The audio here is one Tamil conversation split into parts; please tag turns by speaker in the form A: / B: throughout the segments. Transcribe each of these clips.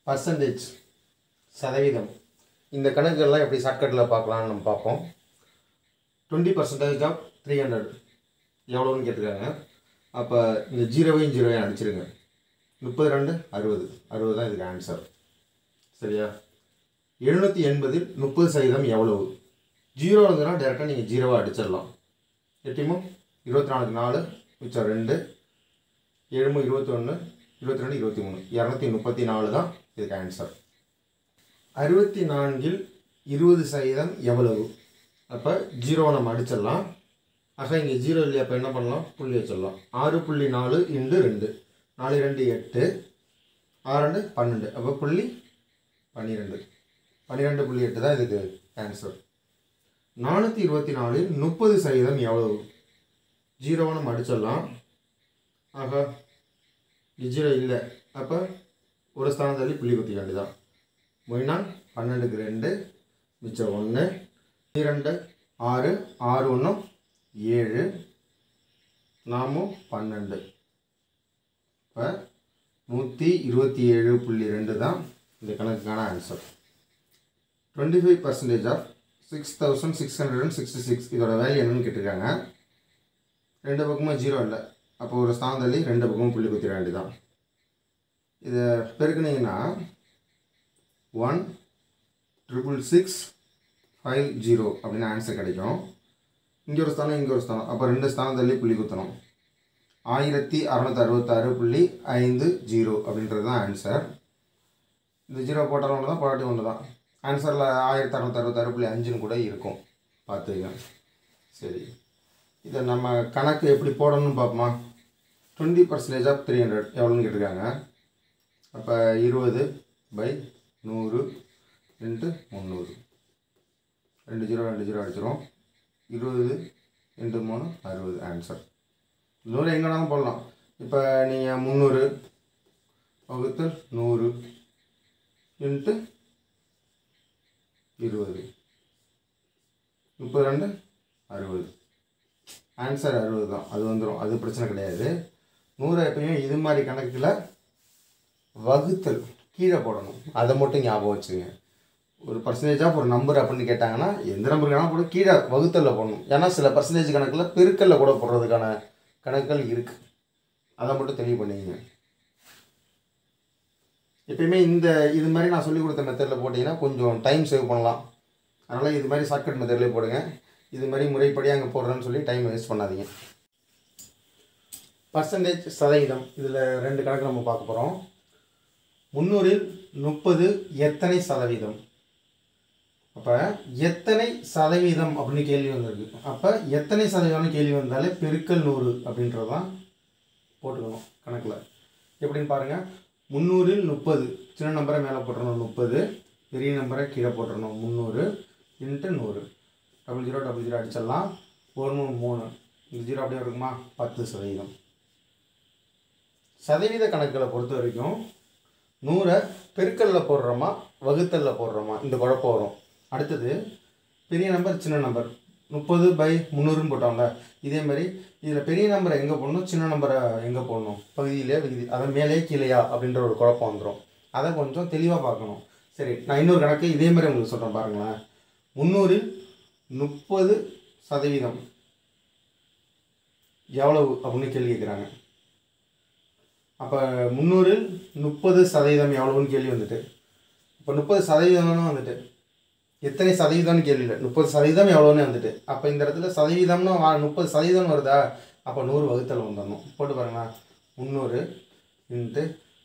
A: பர்சன்டேஜ் சதவீதம் இந்த கணக்குகள்லாம் எப்படி ஷார்ட்கட்டில் பார்க்கலான்னு நம்ம பார்ப்போம். 20% ஆஃப் 300 எவ்வளோன்னு கேட்டிருக்காங்க. அப்போ இந்த ஜீரோவையும் அடிச்சிருங்க. 32 60 60 தான் இதுக்கு ஆன்சர். சரியா? 780 30% எவ்வளவு? ஜீரோ இருந்ததுன்னா டேரெக்டாக நீங்கள் ஜீரோவாக அடிச்சிடலாம். எட்டிமோ 24 4 மிச்சம் 2 7 21 22 23 234 தான் இதுக்கு ஆன்சர். 64 20% எவ்வளவு? அப்போ ஜீரோவை நம்ம அடிச்சிடலாம். ஆக இங்கே ஜீரோ இல்லையா? அப்போ என்ன பண்ணலாம்? புள்ளி வச்சிடலாம். 6.4 × 2 4 2 8 6 2 12 அப்போ புள்ளி 12 12.8 தான் இதுக்கு ஆன்சர். 424 30% எவ்வளவு? ஜீரோவை நம்ம அடிச்சிடலாம். ஆக ஜீரோ இல்லை, அப்போ ஒரு ஸ்தானம் தள்ளி புள்ளி குத்தி வேண்டியதான். மொய்னா 12க்கு 2 மிச்சம் 1 2 6 6 1 7 நாமும் 12. இப்போ 127.2 தான் இந்த கணக்குக்கான ஆன்சர். 25% ஆஃப் 6666 இதோட வேல்யூ என்னன்னு கேட்டிருக்காங்க. ரெண்டு பக்கமும் ஜீரோ இல்லை, அப்போ ஒரு ஸ்தானம் தள்ளி ரெண்டு பக்கமும் புள்ளி குத்திட வேண்டியதான். இதை பெருக்குனீங்கன்னா 1,666,50 அப்படின்னு ஆன்சர் கிடைக்கும். இங்கே ஒரு ஸ்தானம் இங்கே ஒரு ஸ்தானம், அப்போ ரெண்டு ஸ்தானம் தள்ளி புள்ளி குத்தணும். 1666.50 அப்படின்றது தான் ஆன்சர். இந்த ஜீரோ போட்டாலும் ஒன்று தான், போராட்டி ஒன்று தான். ஆன்சரில் 1666.5 கூட இருக்கும், பார்த்துக்கங்க. சரி, இதை நம்ம கணக்கு எப்படி போடணும்னு பார்ப்போமா? 20% ஆஃப் 300 எவ்வளோன்னு கேட்டிருக்காங்க. அப்போ 20/100 × 300 2 0 அடிச்சிடும். 20 × 3 60 ஆன்சர். 100 எங்கே வேணாலும் போடலாம். இப்போ நீங்கள் 300 / 100 × 20 32 60 ஆன்சர் 60 தான். அது வந்துடும், அது பிரச்சனை கிடையாது. 100 எப்பயுமே இது மாதிரி கணக்கில் வகுத்தல் கீழே போடணும், அதை மட்டும் ஞாபகம் வச்சுங்க. ஒரு பர்சன்டேஜாக ஒரு நம்பர் அப்படின்னு கேட்டாங்கன்னா எந்த நம்பருக்கு வேணால் போட கீழே வகுத்தலில் போடணும். ஏன்னா சில பர்சன்டேஜ் கணக்கில் பெருக்கல்ல கூட போடுறதுக்கான கணக்குகள் இருக்குது, அதை மட்டும் தெளிவு பண்ணிங்க. எப்பயுமே இது மாதிரி நான் சொல்லிக் கொடுத்த மெத்தடில் போட்டிங்கன்னா கொஞ்சம் டைம் சேவ் பண்ணலாம். அதனால் இது மாதிரி ஷார்ட்கட் மெத்தட்லேயே போடுங்க. இது மாதிரி முறைப்படி அங்கே போடுறேன்னு சொல்லி டைம் வேஸ்ட் பண்ணாதீங்க. பர்சன்டேஜ் சதவீதம், இதில் 2 கணக்கு நம்ம பார்க்க போகிறோம். 300 30 எத்தனை சதவீதம்? அப்போ எத்தனை சதவீதம் அப்படின்னு கேள்வி வந்திருக்கு. அப்போ எத்தனை சதவீதம்னு கேள்வி வந்தாலே பெருக்கல் 100 அப்படின்றதான் போட்டுக்கணும் கணக்கில். எப்படின்னு பாருங்கள். 300 30 சின்ன நம்பரை மேலே போட்டுறணும் 30, பெரிய நம்பரை கீழே போட்டுறணும் 300 × 100 00 00 அடிச்சிடலாம். 1 3 3 இந்த ஜீரோ அப்படியே இருக்குமா? 10%. சதவீத கணக்குகளை பொறுத்த வரைக்கும் 100 பெருக்கல்ல போடுறோமா வகுத்தலில் போடுறோமா இந்த குழப்பம் வரும். அடுத்தது பெரிய நம்பர் சின்ன நம்பர் 30/300 போட்டோம்ல, இதே மாதிரி இதில் பெரிய நம்பரை எங்கே போடணும், சின்ன நம்பரை எங்கே போடணும், பகுதியிலே விகுதி, அதை மேலே கீழையா அப்படின்ற ஒரு குழப்பம் வந்துடும். அதை கொஞ்சம் தெளிவாக பார்க்கணும். சரி, நான் இன்னொரு கணக்கு இதே மாதிரி உங்களுக்கு சொல்கிறேன் பாருங்களேன். 300 30% எவ்வளவு அப்படின்னு கேள்வி கேட்குறாங்க. அப்போ 300 30% எவ்வளவுன்னு கேள்வி வந்துட்டு, இப்போ 30% வந்துட்டு எத்தனை சதவீதம்னு கேள்வி இல்லை, 30% எவ்வளோன்னு வந்துட்டு. அப்போ இந்த இடத்துல சதவீதம்னு 30% வருதா? அப்போ 100 வகுத்தல் வந்துடணும். போட்டு பாருங்களா. 300 ×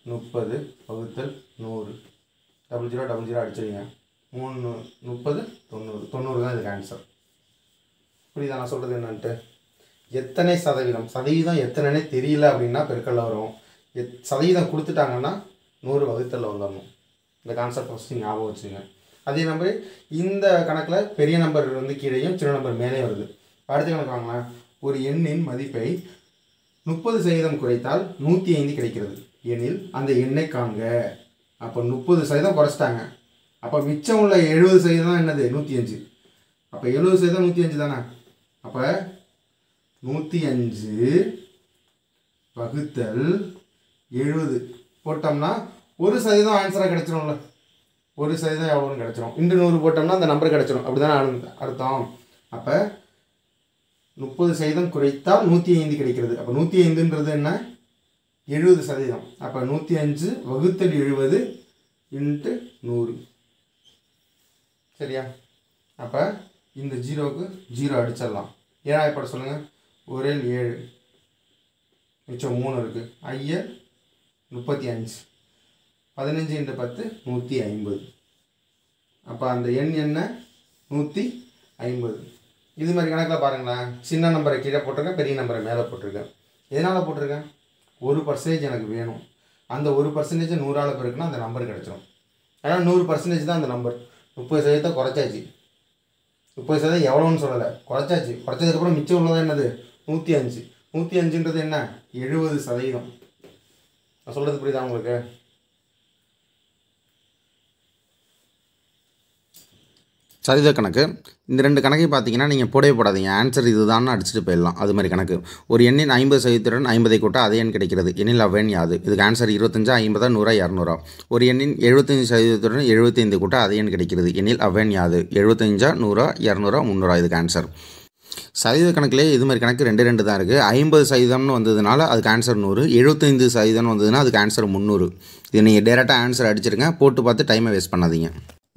A: 30 / 100 00 00 அடிச்சிடுங்க. 3 30 90 90 தான் இதுக்கு ஆன்சர். புரியுதா நான் சொல்கிறது என்னன்ட்டு? எத்தனை சதவீதம், சதவீதம் எத்தனைன்னே தெரியல அப்படின்னா பெருக்கல்ல வரும். சதவீதம் கொடுத்துட்டாங்கன்னா 100 வகுத்தலில் வந்துடணும். இந்த கான்செப்ட் ஃபஸ்ட்டு ஞாபகம் வச்சுங்க. அதே நம்பர் இந்த கணக்கில் பெரிய நம்பர் வந்து கீழேயும் சின்ன நம்பர் மேலே வருது. அடுத்த கணக்கு வாங்களேன். ஒரு எண்ணின் மதிப்பை 30% குறைத்தால் 105 கிடைக்கிறது எனில் அந்த எண்ணை காண்க. அப்போ 30% குறைச்சிட்டாங்க. அப்போ மிச்சம் உள்ள 70% தான் என்னது? 105. அப்போ 70% 105 தானே. அப்போ 105 வகுத்தல் 70 போட்டோம்னா ஒரு சதவீதம் ஆன்சராக கிடச்சிரும்ல, ஒரு சதவீதம் எவ்வளோன்னு கிடச்சிரும். இன்று 100 போட்டோம்னா அந்த நம்பர் கிடச்சிரும். அப்படி தானே அர்த்தம். அப்போ 30% குறைத்தால் 105 கிடைக்கிறது. அப்போ 105ன்றது என்ன, 70%. அப்போ 105 வகுத்தல் 70 இன்ட்டு 100. சரியா? அப்போ இந்த 0க்கு 0 அடிச்சிடலாம். 7 பட சொல்லுங்கள். 1 7 மிச்சம் 3 இருக்குது. 35. 15 இன்ட்டு 10 150. அப்போ அந்த எண் என்ன, 150. இது மாதிரி கணக்கில் பாருங்களேன். சின்ன நம்பரை கீழே போட்டிருக்கேன், பெரிய நம்பரை மேலே போட்டிருக்கேன். எதனால் போட்டிருக்கேன், 1% எனக்கு வேணும். அந்த 1% 100ஆல் பெருக்குன்னா அந்த நம்பர் கிடச்சிரும். ஆனால் 100% தான் அந்த நம்பர். 30% குறைச்சாச்சு. 30% எவ்வளோன்னு சொல்லலை, குறைச்சாச்சு. குறைச்சதுக்கப்புறம் மிச்சம் உள்ளதாக என்னது, 105. 105ன்றது என்ன, 70%. நான் சொல்கிறது புரியுதா உங்களுக்கு? சதவீத கணக்கு. இந்த 2 கணக்கையும் பார்த்தீங்கன்னா நீங்கள் போடவே போடாதீங்க. ஆன்சர் இதுதான் அடிச்சுட்டு போயிடலாம். அது மாதிரி கணக்கு. ஒரு எண்ணின் 50% 50 கூட்ட அதே எண் கிடைக்கிறது எண்ணில் அவ்வெண் யாது? இதுக்கு ஆன்சர் 25, 50, 100, 200. ஒரு எண்ணின் 75% 75 கூட்ட அதே எண் கிடைக்கிறது எண்ணில் அவ்வெண் யாது? 75, 100, 200, 300. இதுக்கு ஆன்சர். சதவீத கணக்கிலே இது மாதிரி கணக்கு 2 தான் இருக்குது. 50% வந்ததுனால அதுக்கு ஆன்சர் 100. 75% வந்ததுன்னா அதுக்கு ஆன்சர் 300. இது நீங்கள் டேரெக்டாக ஆன்சர் அடிச்சிருங்க. போட்டு பார்த்து டைமை வேஸ்ட் பண்ணாதீங்க.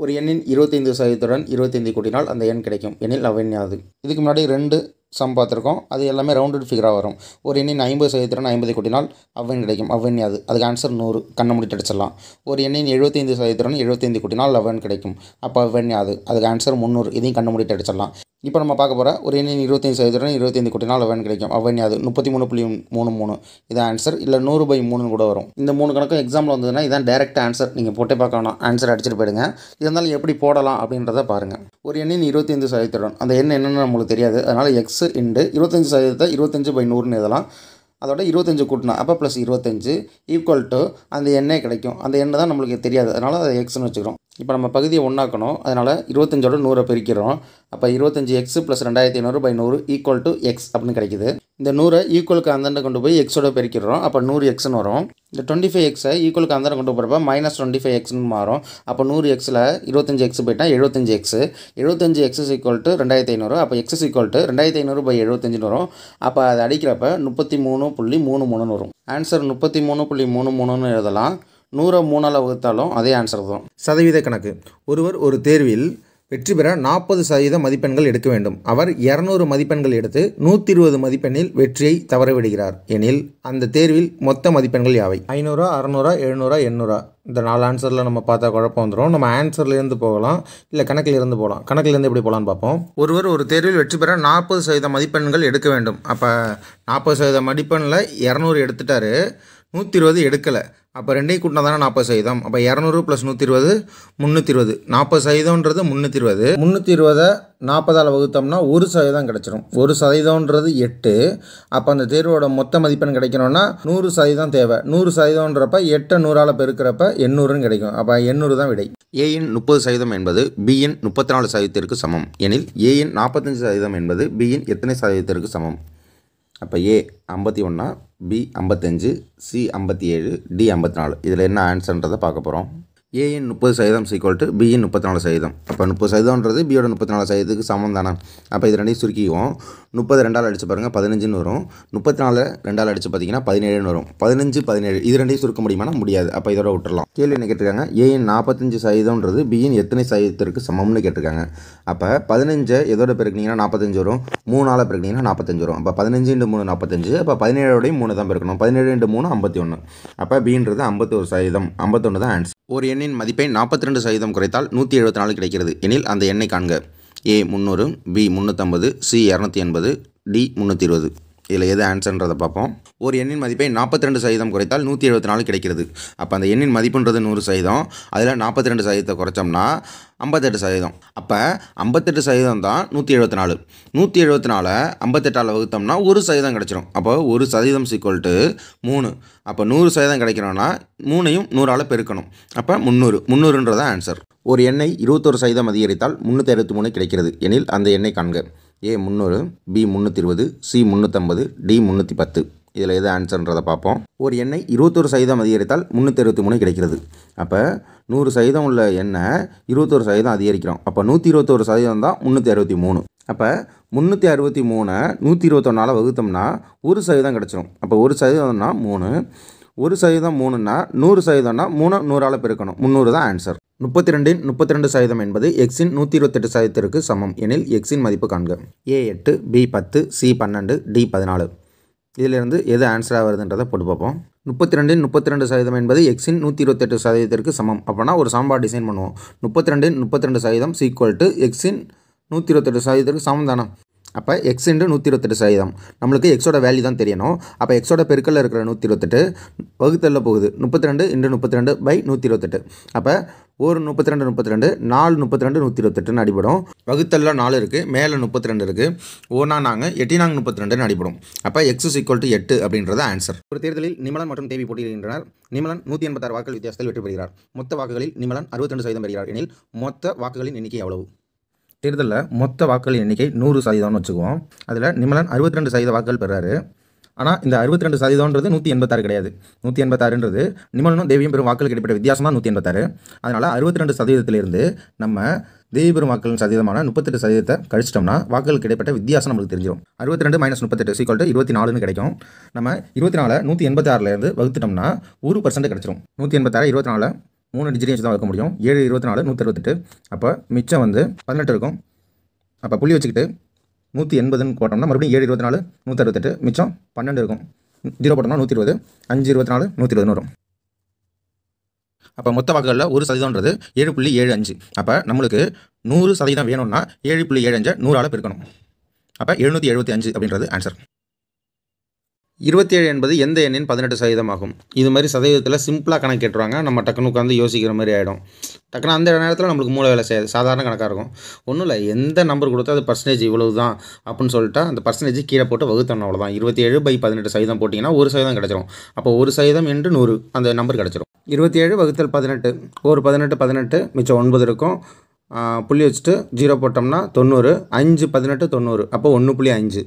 A: ஒரு எண்ணின் 25% 25 கூட்டினால் அந்த எண் கிடைக்கும் எண்ணில் அவ்வெண் யாது? இதுக்கு முன்னாடி 2 சம் பார்த்துருக்கோம். அது எல்லாமே ரவுண்டட் ஃபிகராக வரும். ஒரு எண்ணின் 50% 50 கூட்டினால் அவ்வெண் கிடைக்கும். அவ்வெண் யாது? அதுக்கு ஆன்சர் 100. கண்ணை மூடிட்டு அடிச்சிடலாம். ஒரு எண்ணின் 75% 75 கூட்டினால் அவ்வெண் கிடைக்கும். அப்போ அவ்வெண் யாது? அதுக்கு ஆன்சர் 300. இதையும் கண்ணை மூடிட்டு அடிச்சிடலாம். இப்போ நம்ம பார்க்க போகிற ஒரு எண்ணின் 25% 25 கூட்டினால் அவ்வெண் கிடைக்கும். அவ்வெண் யாது? 33.33. இதான் ஆன்சர். இல்லை 100/3 கூட வரும். இந்த 3 கணக்கும் எக்ஸாமில் வந்ததுன்னா இதான் டேரெக்ட் ஆன்சர். நீங்கள் போட்டே பார்க்கலாம். ஆன்சர் அடிச்சுட்டு போயிடுங்க. இருந்தாலும் எப்படி போடலாம் அப்படின்றத பாருங்கள். ஒரு எண்ணின் 25% அந்த எண் என்னென்னு நம்மளுக்கு தெரியாது. அதனால் எக்ஸ் இன்டு 25% 25/100ன்னு எழுதலாம். அதோட 25 கூட்டினா அப்போ ப்ளஸ் 25 ஈக்குவல் டு அந்த எண்ணே கிடைக்கும். அந்த எண்ணை தான் நம்மளுக்கு தெரியாது. அதனால் அதை எக்ஸ்னு வச்சுக்கிறோம். இப்போ நம்ம பகுதியை ஒன்றாக்கணும். அதனால் 25ஓட 100 பெருக்கிறோம். அப்போ 25x + 2500/100 ஈக்குவல் டு எக்ஸ் அப்படின்னு கிடைக்குது. இந்த 100 ஈக்குவலுக்கு அந்தாண்ட கொண்டு போய் எக்ஸோட பெருக்கிறோம். அப்போ 100xன்னு வரும். இந்த 25xை ஈக்குவலுக்கு அந்தாண்ட கொண்டு போகிறப்ப -25xன்னு மாறும். அப்போ 100xல் 25x போயிட்டால் 75x. 75x = 2500. அப்போ x = 2500/75ன்னு வரும். அப்போ அதை அடிக்கிறப்ப 33.33ன்னு வரும். ஆன்சர் 33.33ன்னு எழுதலாம். 100 3ஆல் வகுத்தாலும் அதே ஆன்சர் தான். சதவீத கணக்கு. ஒருவர் ஒரு தேர்வில் வெற்றி பெற 40% மதிப்பெண்கள் எடுக்க வேண்டும். அவர் 200 மதிப்பெண்கள் எடுத்து 120 மதிப்பெண்ணில் வெற்றியை தவறவிடுகிறார் எனில் அந்த தேர்வில் மொத்த மதிப்பெண்கள் யாவை? 500, 600, 700, 800. இந்த 4 ஆன்சரில் நம்ம பார்த்தா குழப்பம் வந்துடும். நம்ம ஆன்சர்லேருந்து போகலாம், இல்லை கணக்கிலிருந்து போகலாம். கணக்கிலேருந்து எப்படி போகலான்னு பார்ப்போம். ஒருவர் ஒரு தேர்வில் வெற்றி பெற 40% மதிப்பெண்கள் எடுக்க வேண்டும். அப்போ 40% மதிப்பெண்ணில் 200 எடுத்துட்டாரு, 120 எடுக்கலை. அப்போ ரெண்டையும் கூட்டினா தானே 40%. அப்போ 200 + 120 320. 40%ன்றது 320. 320 40ஆல் வகுத்தோம்னா 1% கிடச்சிரும். 1%ன்றது 8. அப்போ அந்த தேர்வோட மொத்த மதிப்பெண் கிடைக்கணும்னா 100% தேவை. 100%ன்றப்ப 8 100ஆல் பெருக்கிறப்ப 800ன்னு கிடைக்கும். அப்போ 800 தான் விடை. ஏயின் 30% என்பது பியின் 34%க்கு சமம் எனில் ஏயின் 45% என்பது பியின் எத்தனை சதவீதத்திற்கு சமம்? அப்போ ஏ 51, பி 55, சி 57, டி 54. இதில் என்ன ஆன்சர்ன்றதை பார்க்க போகிறோம். ஏயின் 30% = பியின் 34%. அப்போ 30%ன்றது பியோட 34%க்கு சமம் தானே. அப்போ இது ரெண்டையும் சுருக்கிக்குவோம். 30 2ஆல் அடித்து பாருங்கள் 15ன்னு வரும். 34 2ஆல் அடித்து பார்த்தீங்கன்னா 17ன்னு வரும். 15 17 இது ரெண்டையும் சுருக்க முடியுமானா முடியாது. அப்போ இதோட விட்டுறலாம். கேள்வி என்ன கேட்டிருக்காங்க, ஏயின் 45%ன்றது பியின் எத்தனை சதவீதத்திற்கு சமம்னு கேட்டிருக்காங்க. அப்போ 15 எதோட பெருக்கினீங்கன்னா 45 வரும். 3ஆல் பெருக்கினீங்கன்னா 45 வரும். அப்போ 15 × 3 45. அப்போ 17ஓடையும் 3 தான் பெருக்கணும். 17 × 3 51. அப்போ பின்றது 51%. 51 தான் ஆன்சர். ஒரு எண்ணின் மதிப்பை 42% குறைத்தால் 174 கிடைக்கிறது எனில் அந்த எண்ணை காண்க. ஏ 300, பி 350, சி 280, டி 320. இதில் எது ஆன்சர்ன்றதை பார்ப்போம். ஒரு எண்ணின் மதிப்பை 42% குறைத்தால் 174 கிடைக்கிறது. அப்போ அந்த எண்ணின் மதிப்புன்றது 100%. அதில் 42% குறைச்சோம்னா 58%. அப்போ 58% தான் 174. 174 58ஆல் வகுத்தோம்னா 1% கிடச்சிரும். அப்போ 1% = 3. அப்போ 100% கிடைக்கணும்னா 3ஐயும் 100ஆல் பெருக்கணும். அப்போ 300. 300ன்றதான் ஆன்சர். ஒரு எண்ணை 21% அதிகரித்தால் 363 கிடைக்கிறது எனில் அந்த எண்ணை காண்க. ஏ 300, பி 320, சி 350, டி 310.
B: இதில் எது ஆன்சர்ன்றதை பார்ப்போம். ஒரு எண்ணை 21% அதிகரித்தால் 363 கிடைக்கிறது. அப்போ 100% உள்ள எண்ணை 21% அதிகரிக்கிறோம். அப்போ 121% தான் 363. அப்போ 363 121 வகுத்தோம்னா 1% கிடச்சிரும். அப்போ 1%னா 3, 1% 3ன்னா 100%னா 3 100ஆல் பெருக்கணும். 300 தான் ஆன்சர். 32% என்பது எக்ஸின் 128%க்கு சமம் எனில் எக்ஸின் மதிப்பு காண்க. A 8, B 10, C 12, D 14. இதிலிருந்து எது ஆன்சராக வருதுன்றதை போட்டு பார்ப்போம். 32% என்பது எக்ஸின் 128%க்கு சமம். அப்போனா ஒரு சமன்பாடு டிசைன் பண்ணுவோம். 32% சீக்குவல் டு எக்ஸின் 128%க்கு சமம் தானே. அப்போ எக்ஸ் இன்டு 128%. நம்மளுக்கு எக்ஸோட வேல்யூ தான் தெரியணும். அப்போ எக்ஸோட பெருக்கல்ல இருக்கிற 128 வகுத்தலில் போகுது. 32 × 32/128. அப்போ ஒரு 32 4 32 128ன்னு அடிப்படும். வகுத்தலில் 4 இருக்குது, மேலே 32 இருக்குது. ஓனா நாங்கள் 8 32ன்னு அடிப்படும். அப்போ எக்ஸ் = 8 அப்படின்றது ஆன்சர். ஒரு தேர்தலில் நிமலன் மற்றும் தேவி போட்டியிடுகின்றனர். நிமலன் 186 வாக்குகள் வித்தியாசத்தில் வெற்றி பெறுகிறார். மொத்த வாக்குகளில் நிமலன் 62% பெறுகிறார் எனில் மொத்த வாக்குகளின் எண்ணிக்கை எவ்வளவு? தேர்தலில் மொத்த வாக்குகளின் எண்ணிக்கை 100%ன்னு வச்சுக்குவோம். அதில் நிமலன் 62% வாக்குகள் பெறாரு. ஆனால் இந்த 62%ன்றது 186 கிடையாது. 186ன்றது நிமலனும் தேவியும் பெறும் வாக்குகளுக்கு இடைப்பட்ட வித்தியாசம் தான் 186. அதனால் 62%லேருந்து நம்ம தேவி பெறும் வாக்குகளின் சதவீதமான 38% கழிச்சிட்டோம்னா வாக்குகளுக்கு இடைப்பட்ட வித்தியாசம் நம்மளுக்கு தெரிஞ்சிடும். 62 - 38 = 24ன்னு கிடைக்கும். நம்ம 24 186லேருந்து வகுத்துட்டோம்னா 1% கிடச்சிரும். 186 24 3 டிஜிட் வச்சு தான் வைக்க முடியும். 7 24 168. அப்போ மிச்சம் 18 இருக்கும். அப்போ புள்ளி வச்சுக்கிட்டு 180ன்னு போட்டோம்னா மறுபடியும் 7 24 168 மிச்சம் 12 இருக்கும். 0 போட்டோம்னா 120, 5 24 120 வரும். அப்போ மொத்த வாக்குகளில் 1%ன்றது 7.75. அப்போ நம்மளுக்கு 100% வேணும்னா 7.75 100ஆல் பெருக்கணும். அப்போ 775 அப்படின்றது ஆன்சர். 27 என்பது எந்த எண்ணின் 18% ஆகும்? இது மாதிரி சதவீதத்தில் சிம்பிளாக கணக்கு கேட்டுருவாங்க. நம்ம டக்குன்னு உட்காந்து யோசிக்கிற மாதிரி ஆகிடும். டக்குன்னு அந்த நேரத்தில் நம்மளுக்கு மூளை வேலை செய்யாது. சாதாரண கணக்காக இருக்கும். ஒன்றும் இல்லை, எந்த நம்பர் கொடுத்தா அது பர்சன்டேஜ் இவ்வளவு தான் அப்படின்னு சொல்லிட்டு அந்த பர்சன்டேஜ் கீழே போட்டு வகுத்தணும், அவ்வளோதான். 27/18% போட்டிங்கன்னா 1% கிடச்சிரும். அப்போ 1% × 100 அந்த நம்பர் கிடச்சிரும். 27 × 18 ஒரு 18 மிச்சம் 9 இருக்கும். புள்ளி வச்சுட்டு 0 போட்டோம்னா 90, 5 18 90. அப்போ 1.5.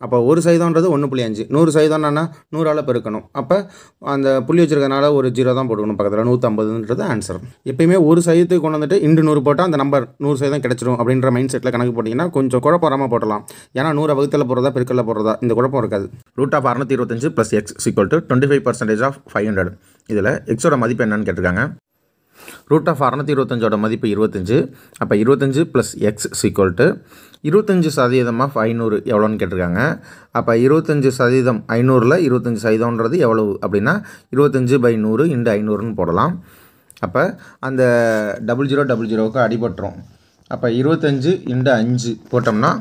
B: அப்போ 1%ன்றது 1.5. 100%ன்னா 100ஆல் பெருக்கணும். அப்போ அந்த புள்ளி வச்சுருக்கனால ஒரு 0 தான் போட்டுக்கணும் பக்கத்தில். 150ன்றது ஆன்சர். எப்பயுமே 1% கொண்டு வந்துட்டு × 100 போட்டால் அந்த நம்பர் 100% கிடச்சிரும் அப்படின்ற மைண்ட் செட்டில் கணக்கு போட்டிங்கன்னா கொஞ்சம் குழப்பம் வராமல் போட்டலாம். ஏன்னா 100 வகுத்தில் போடுறதா பெருக்கல்ல போடுறதா இந்த குழப்பம் இருக்காது. √625 + x = 25% of 500. இதில் எக்ஸோட மதிப்பு என்னன்னு கேட்டிருக்காங்க. √625 மதிப்பு 25. அப்போ 25 + x = 25% of 500 எவ்வளோன்னு கேட்டிருக்காங்க. அப்போ 25% 500ல் 25%ன்றது எவ்வளவு அப்படின்னா 25/100 × 500ன்னு போடலாம். அப்போ அந்த 0000க்கு அடிபட்டுரும். அப்போ 25 × 5 போட்டோம்னா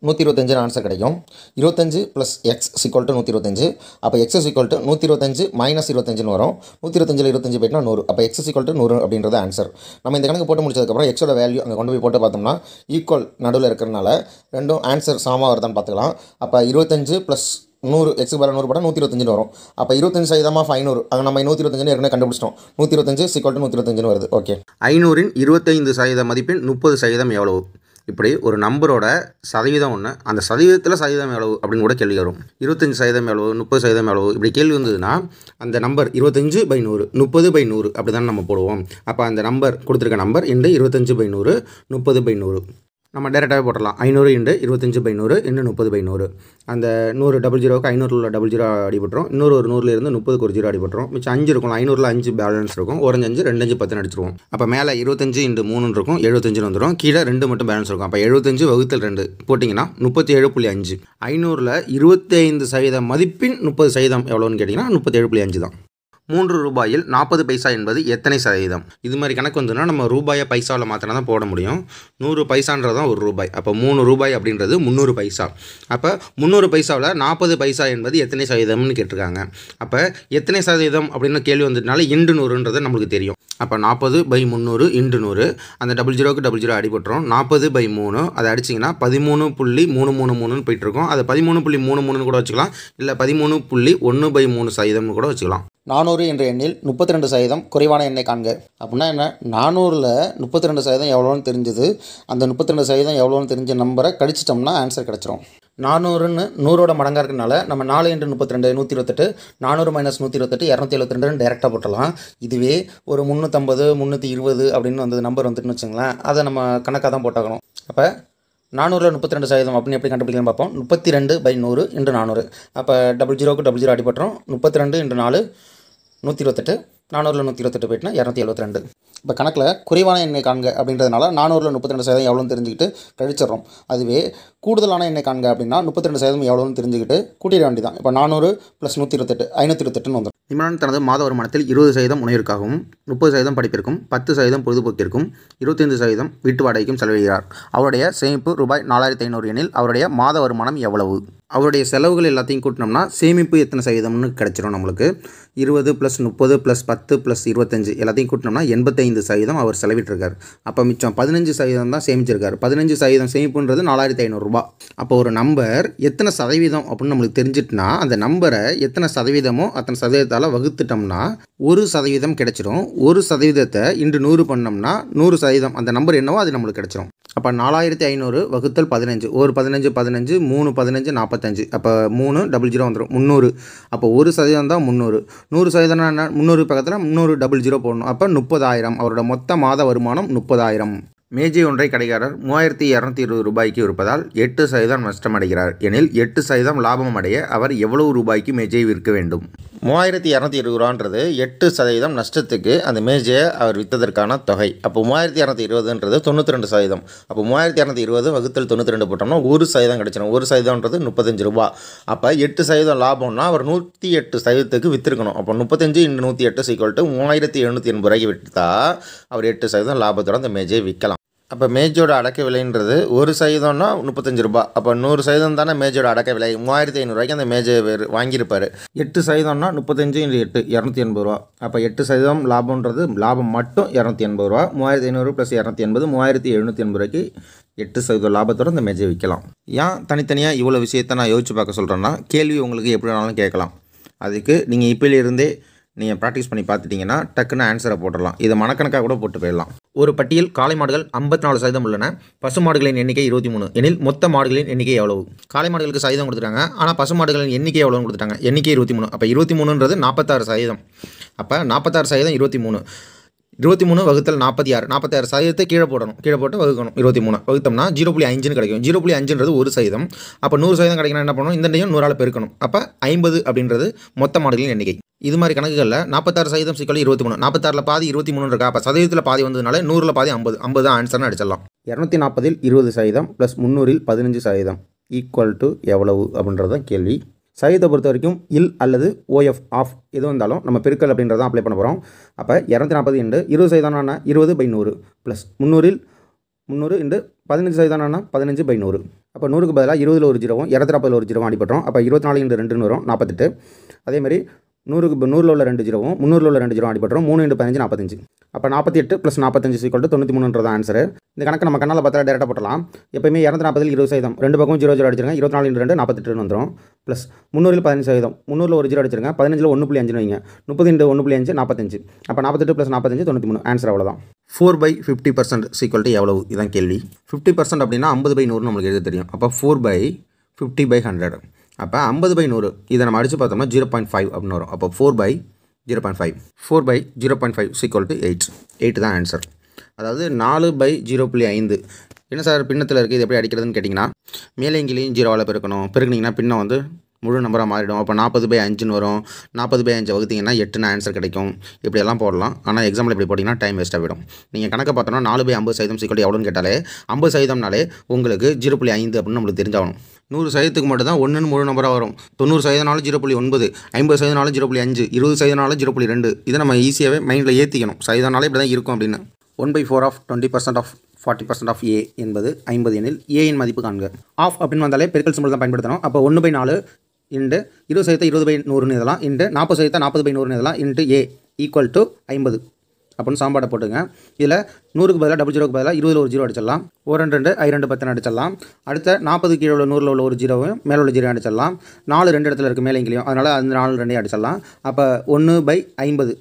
B: 125 ஆன்சர் கிடைக்கும். 25 + x = 125. அப்போ x = 125 - 25ன்னு வரும். 125ல் 25 போய்ட்டுனா 100. அப்போ x = 100 அப்படின்றது ஆன்சர். நம்ம இந்த கணக்கு போட்டு முடிச்சதுக்கப்புறம் எக்ஸோட வேல்யூ அங்கே கொண்டு போய் போட்டு பார்த்தோம்னா ஈக்குவல் நடுவில் இருக்கிறனால ரெண்டும் ஆன்சர் சமமாக வருதான்னு பார்த்துக்கலாம். அப்போ 25 + 100 x = 100 போட்டால் 125ன்னு வரும். அப்போ 25% of 500 அங்கே நம்ம 125 ஏற்கனவே கண்டுபிடிச்சிட்டோம். 125 = 125ன்னு வருது. ஓகே. 500ன் 25% மதிப்பின் 30% எவ்வளவு? இப்படி ஒரு நம்பரோட சதவீதம் ஒன்று, அந்த சதவீதத்தில் சதவீதம் எவ்வளவு அப்படின்னு கூட கேள்வி வரும். 25% எவ்வளவு, 30% எவ்வளவு இப்படி கேள்வி வந்ததுன்னா அந்த நம்பர் 25/100 30/100 அப்படி தான் நம்ம போடுவோம். அப்போ அந்த நம்பர் கொடுத்துருக்க நம்பர் × 25/100 30/100 நம்ம டேரெக்டாகவே போட்டலாம். 500 × 25/100 × 30/100. அந்த 100 00க்கு 500 உள்ள 00 அடிபட்டுரும். இன்னொரு 100லேருந்து 30க்கு ஒரு 0 அடிபட்டுரும். மிச்சம் 5 இருக்கும். 500ல் 5 பேலன்ஸ் இருக்கும். 1 5 2 5 10 அடிச்சிருவோம். அப்போ மேலே 25 × 3 இருக்கும். 75ன்னு வந்துடும். கீழே 2 மட்டும் பேலன்ஸ் இருக்கும். அப்போ 75 / 2 போட்டிங்கன்னா 37.5. 500ல் 25% மதிப்பின் 30% எவ்வளோன்னு கேட்டிங்கன்னா 37.5 தான். 3 ரூபாயில் 40 பைசா என்பது எத்தனை சதவீதம்? இது மாதிரி கணக்கு வந்துன்னா நம்ம ரூபாயை பைசாவில் மாற்றினா தான் போட முடியும். 100 பைசான்றது தான் 1 ரூபாய். அப்போ 3 ரூபாய் அப்படின்றது 300 பைசா. அப்போ 300 பைசாவில் 40 பைசா என்பது எத்தனை சதவீதம்னு கேட்டிருக்காங்க. அப்போ எத்தனை சதவீதம் அப்படின்னு கேள்வி வந்ததுனால × 100ன்றது நம்மளுக்கு தெரியும். அப்போ 40/300 × 100. அந்த 00க்கு 00 அடிபட்டுரும். 40/3 அதை அடிச்சிங்கன்னா 13.333ன்னு போயிட்டுருக்கோம். அதை 13.33ன்னு கூட வச்சுக்கலாம். இல்லை 13.13% கூட வச்சுக்கலாம். 400 என்ற எண்ணில் 32% குறைவான எண்ணை காண்க. அப்படின்னா என்ன, 400ல் 32% எவ்வளோன்னு தெரிஞ்சது. அந்த 32% எவ்வளோன்னு தெரிஞ்ச நம்பரை கழிச்சிட்டோம்னா ஆன்சர் கிடச்சிரும். 400ன்னு 100ஓட மடங்காக இருக்கனால நம்ம 4 × 32 128, 400 - 128 272 டேரெக்டாக போட்டலாம். இதுவே ஒரு 350 320 அப்படின்னு வந்தது நம்பர் வந்துட்டுன்னு வச்சுங்களேன், அதை நம்ம கணக்காக தான் போட்டாகணும். அப்போ 400ல் 32% அப்படின்னு எப்படி கண்டுபிடிக்கலாம்னு பார்ப்போம். 32/100 × 400. அப்போ 00க்கு 00 அடிபட்டுரும். 32 × 4 128. 400ல் 128 போயிட்டுனா 272. இப்போ கணக்கில் குறைவான எண்ணை காண்க அப்படின்றதுனால 400ல் 32% எவ்வளோன்னு தெரிஞ்சுக்கிட்டு கழிச்சிடறோம். அதுவே கூடுதலான எண்ணை காண்க அப்படின்னா 32% எவ்வளோன்னு தெரிஞ்சுக்கிட்டு கூட்டிட வேண்டியதான். இப்போ 400 + 128 528ன்னு வந்துடும். இம்ரான் தனது மாத வருமானத்தில் 20% உணவிற்காகவும் 30% படிப்பிற்கும் 10% பொழுதுபோக்கிற்கும் 25% வீட்டு வாடகைக்கும் செலவிடுகிறார். அவருடைய சேமிப்பு ரூபாய் 4500 எனில் அவருடைய மாத வருமானம் எவ்வளவு? அவருடைய செலவுகள் எல்லாத்தையும் கூட்டினோம்னா சேமிப்பு எத்தனை சதவீதம்னு கிடச்சிரும் நம்மளுக்கு. 20 + 30 + 10 + 25 எல்லாத்தையும் கூட்டினோம்னா 85% அவர் செலவிட்டிருக்கார். அப்போ மிச்சம் 15% தான் சேமிச்சிருக்காரு. 15% சேமிப்புன்றது 4500 ரூபா. அப்போ ஒரு நம்பர் எத்தனை சதவீதம் அப்படின்னு நம்மளுக்கு தெரிஞ்சிட்டுனா அந்த நம்பரை எத்தனை சதவீதமோ அத்தனை சதவீதத்தால் வகுத்துட்டோம்னா 1% கிடைச்சிரும். 1%த்தை × 100 பண்ணோம்னா 100% அந்த நம்பர் என்னவோ அது நம்மளுக்கு கிடைச்சிரும். அப்போ 4500 × 15 ஒரு 15 15 3 15 45. அப்போ 3 00 வந்துடும் 300. அப்போ 1% தான் 300. 100% என்ன, 300 பக்கத்தில் 300 00 போடணும். அப்போ 30000. அவரோட மொத்த மாத வருமானம் 30000. மேஜை ஒன்றை கடைக்காரர் 3220 ரூபாய்க்கு விற்பதால் 8% நஷ்டமடைகிறார் எனில் 8% லாபம் அடைய அவர் எவ்வளவு ரூபாய்க்கு மேஜையை விற்க வேண்டும்? 3220 ரூபான்றது 8% நஷ்டத்துக்கு அந்த மேஜையை அவர் விற்றதற்கான தொகை. அப்போ 3220ன்றது 92%. அப்போ 3220 × 92 போட்டோம்னா 1% கிடச்சிடும். 1%ன்றது 35 ரூபா. அப்போ 8% லாபம்னா அவர் 108%க்கு விற்றுருக்கணும். அப்போ 35 × 108 3780 ரூபாய்க்கு விற்றா அவர் 8% லாபத்தோட அந்த மேஜையை விற்கலாம். அப்போ மேஜோட அடக்க விலைன்றது 1%னா 35 ரூபா. அப்போ 100% தானே மேஜோட அடக்க விலை. 3500 ரூபாய்க்கு அந்த மேஜை வாங்கியிருப்பார். 8%னா 35 × 8 280 ரூபா. அப்போ 8% லாபம்ன்றது லாபம் மட்டும் 280 ரூபா. 3500 + 280 3780 ரூபாய்க்கு 8% லாபத்தோடு இந்த மேஜை விற்கலாம். ஏன் தனித்தனியாக இவ்வளோ விஷயத்தை நான் யோசிச்சு பார்க்க சொல்கிறேன்னா, கேள்வி உங்களுக்கு எப்படி வேணாலும் கேட்கலாம். அதுக்கு நீங்கள் இப்போலேருந்தே நீங்கள் ப்ராக்டிஸ் பண்ணி பார்த்துட்டிங்கன்னா டக்குன்னு ஆன்சரை போட்டுடலாம். இதை மனக்கணக்காக கூட போட்டு போயிடலாம். ஒரு பட்டியல் காளை மாடுகள் 54% உள்ளன. பசு மாடுகளின் எண்ணிக்கை 23 எனில் மொத்த மாடுகளின் எண்ணிக்கை எவ்வளவு? காளை மாடுகளுக்கு சதவீதம் கொடுத்துட்டாங்க. ஆனால் பசு மாடுகளின் எண்ணிக்கை எவ்வளோன்னு கொடுத்துட்டாங்க. எண்ணிக்கை 23. அப்போ 23ன்றது 46%. அப்போ 46% 23. 23 × 46. 46% கீழே போடணும். கீழே போட்டு வகுக்கணும். 23 வகுத்தோம்னா 0.5ன்னு கிடைக்கும். 0.5ன்றது 1%. அப்போ 100% கிடைக்கணும் என்ன பண்ணணும், இந்த ரெண்டையும் 100ஆல் பெருக்கணும். அப்போ 50 அப்படின்றது மொத்த மாடுகளின் எண்ணிக்கை. இது மாதிரி கணக்குகளில் 46% = 23. 46ல் பாதி 23 இருக்கா. அப்போ சதவீதத்தில் பாதி வந்ததுனால 100ல் பாதி 50. 50 தான் ஆன்சர்னு அடிச்சிடலாம். 240ல் 20% + 300ல் 15% = எவ்வளவு அப்படின்றது தான் கேள்வி. சதவீதத்தை பொறுத்த வரைக்கும் இல் அல்லது OF ஆஃப் எது வந்தாலும் நம்ம பெருக்கல் அப்படின்றதான் அப்ளை பண்ண போகிறோம். அப்போ 240 × 20% 20/100 + 300ல் 300 × 15% 15/100. அப்போ 100க்கு பதிலாக 20ல் ஒரு 0வும் 240ல் ஒரு 0வும் அடிபட்டுரும். அப்போ 24 × 2ன்னு வரும் 48. அதேமாதிரி 100ல் உள்ள 2 0வும் 300ல் உள்ள 2 0வும் அடிபட்டுரும். 3 × 15 45. அப்போ 48 + 45 = 93ன்றது ஆன்சரு. இந்த கணக்கு நம்ம கண்ணால் பார்த்தா டேரெக்டாக போட்டலாம். எப்போயுமே 240ல் 20%, ரெண்டு பக்கம் 0 0 அடிச்சிருங்க. 24 × 2 48ன்னு வந்துடும். ப்ளஸ் 300ல் 15%, 300ல் ஒரு 0 அடிச்சிருங்க. 15ல் 1.5ன்னு வைங்க. 30 × 1.5 45. அப்போ 48 + 45 93. ஆன்சர் அவ்வளோதான். 4/50% = எவ்வளவு? இதுதான் கேள்வி. 50% அப்படின்னா 50/100 நம்மளுக்கு எழுத தெரியும். அப்போ 4/50/100. அப்போ 50/100 இதை நம்ம அடித்து பார்த்தோம்னா 0.5 அப்படின்னு வரும். அப்போ 4/0.5. 4/0.5 = 8. 8 தான் ஆன்சர். அதாவது 4/0.5. என்ன சார் பின்னத்தில் இருக்குது, இது எப்படி அடிக்கிறதுன்னு கேட்டிங்கன்னா, மேலே கீழேயும் 0வால் பெருக்கணும். பெருக்குனிங்கன்னா பின்னம் வந்து முழு நம்பராக மாறிடும். அப்போ 40/5ன்னு வரும். 40/5 வகுத்திங்கன்னா 8ன்னு ஆன்சர் கிடைக்கும். இப்படியெல்லாம் போடலாம். ஆனால் எக்ஸாம்பிள் இப்படி போட்டிங்கன்னா டைம் வேஸ்ட்டாக போயிடும். நீங்கள் கணக்கை பார்த்தோன்னா 4/50% எவ்வளோன்னு கேட்டாலே 50%னாலே உங்களுக்கு 0.5 அப்படின்னு நம்மளுக்கு தெரிஞ்சாகணும். 100%க்கு மட்டும் தான் 1ன்னு முழு நம்பராக வரும். 90%னாலும் 0.9, 50%னாலும் 0.5, 20%னாலும் 0.2. இதை நம்ம ஈஸியாகவே மைண்டில் ஏற்றிக்கணும். சதவீதம்னாலே இப்படி தான் இருக்கும் அப்படின்னு. 1/4 of 20% of 40% of A என்பது 50 எனில் A இன் மதிப்பு காண்க. ஆஃப் அப்படின்னு வந்தாலே பெருக்கல் சிம்பிள் தான் பயன்படுத்தணும். அப்போ 1/4 இன்ட்டு 20% 20/100ன்னு இதெல்லாம் இன்ட்டு 40% 40/100ன்னு இதெல்லாம் இன்ட்டு A = 50 அப்படின்னு சாம்பாடை போட்டுங்க. இதில் 100க்கு பதிலாக டபுள் ஜீரோக்கு பதிலாக 20ல் ஒரு ஜீரோ அடிச்சிடலாம். 1 2 2 I 2 10 அடிச்சிடலாம். அடுத்த 40 கீழே உள்ள 100ல் உள்ள ஒரு ஜீரோவும் மேலே உள்ள ஜீரோ அடிச்சிடலாம். 4 2 இடத்துல இருக்குது மேலே இங்கேயும், அதனால் அந்த 4 2 அடிச்சிடலாம். அப்போ 1/50 5